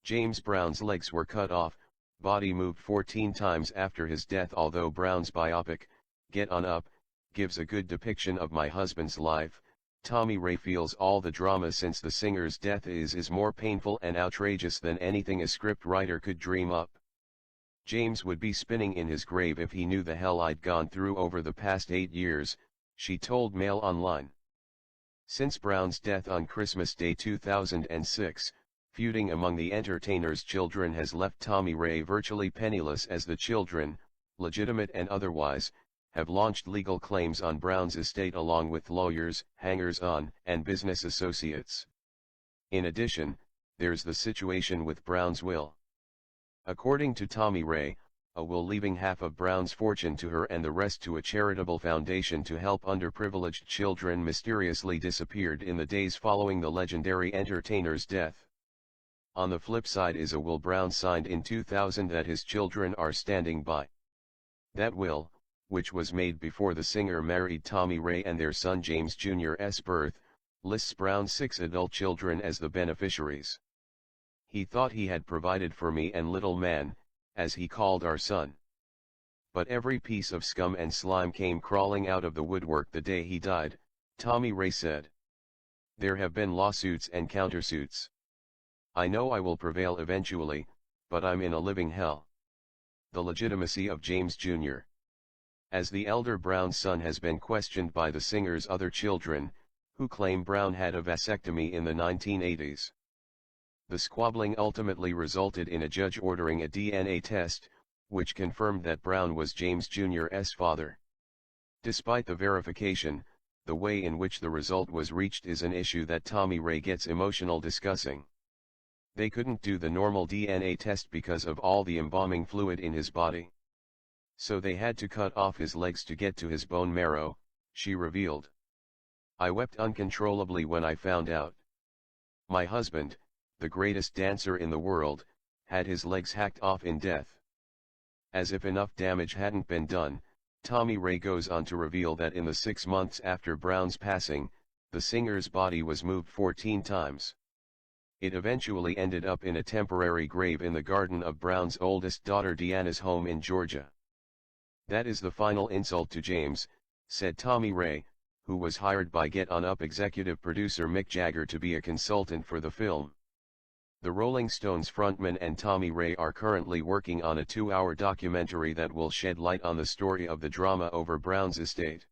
James Brown's legs were cut off, body moved 14 times after his death. Although Brown's biopic, Get On Up, gives a good depiction of my husband's life, Tommy Ray feels all the drama since the singer's death is more painful and outrageous than anything a script writer could dream up. James would be spinning in his grave if he knew the hell I'd gone through over the past 8 years, she told Mail Online. Since Brown's death on Christmas Day 2006, feuding among the entertainer's children has left Tommy Ray virtually penniless, as the children, legitimate and otherwise, have launched legal claims on Brown's estate along with lawyers, hangers-on, and business associates. In addition, there's the situation with Brown's will. According to Tommy Ray, a will leaving half of Brown's fortune to her and the rest to a charitable foundation to help underprivileged children mysteriously disappeared in the days following the legendary entertainer's death. On the flip side is a will Brown signed in 2000 that his children are standing by. That will, which was made before the singer married Tommy Ray and their son James Jr.'s birth, lists Brown's 6 adult children as the beneficiaries. He thought he had provided for me and little man, as he called our son. But every piece of scum and slime came crawling out of the woodwork the day he died, Tommy Ray said. There have been lawsuits and countersuits. I know I will prevail eventually, but I'm in a living hell. The legitimacy of James Jr. As the elder Brown's son has been questioned by the singer's other children, who claim Brown had a vasectomy in the 1980s. The squabbling ultimately resulted in a judge ordering a DNA test, which confirmed that Brown was James Jr.'s father. Despite the verification, the way in which the result was reached is an issue that Tommy Ray gets emotional discussing. They couldn't do the normal DNA test because of all the embalming fluid in his body. So they had to cut off his legs to get to his bone marrow, she revealed. I wept uncontrollably when I found out. My husband, the greatest dancer in the world, had his legs hacked off in death. As if enough damage hadn't been done, Tommy Ray goes on to reveal that in the 6 months after Brown's passing, the singer's body was moved 14 times. It eventually ended up in a temporary grave in the garden of Brown's oldest daughter Deanna's home in Georgia. That is the final insult to James, said Tommy Ray, who was hired by Get On Up executive producer Mick Jagger to be a consultant for the film. The Rolling Stones frontman and Tommy Ray are currently working on a 2-hour documentary that will shed light on the story of the drama over Brown's estate.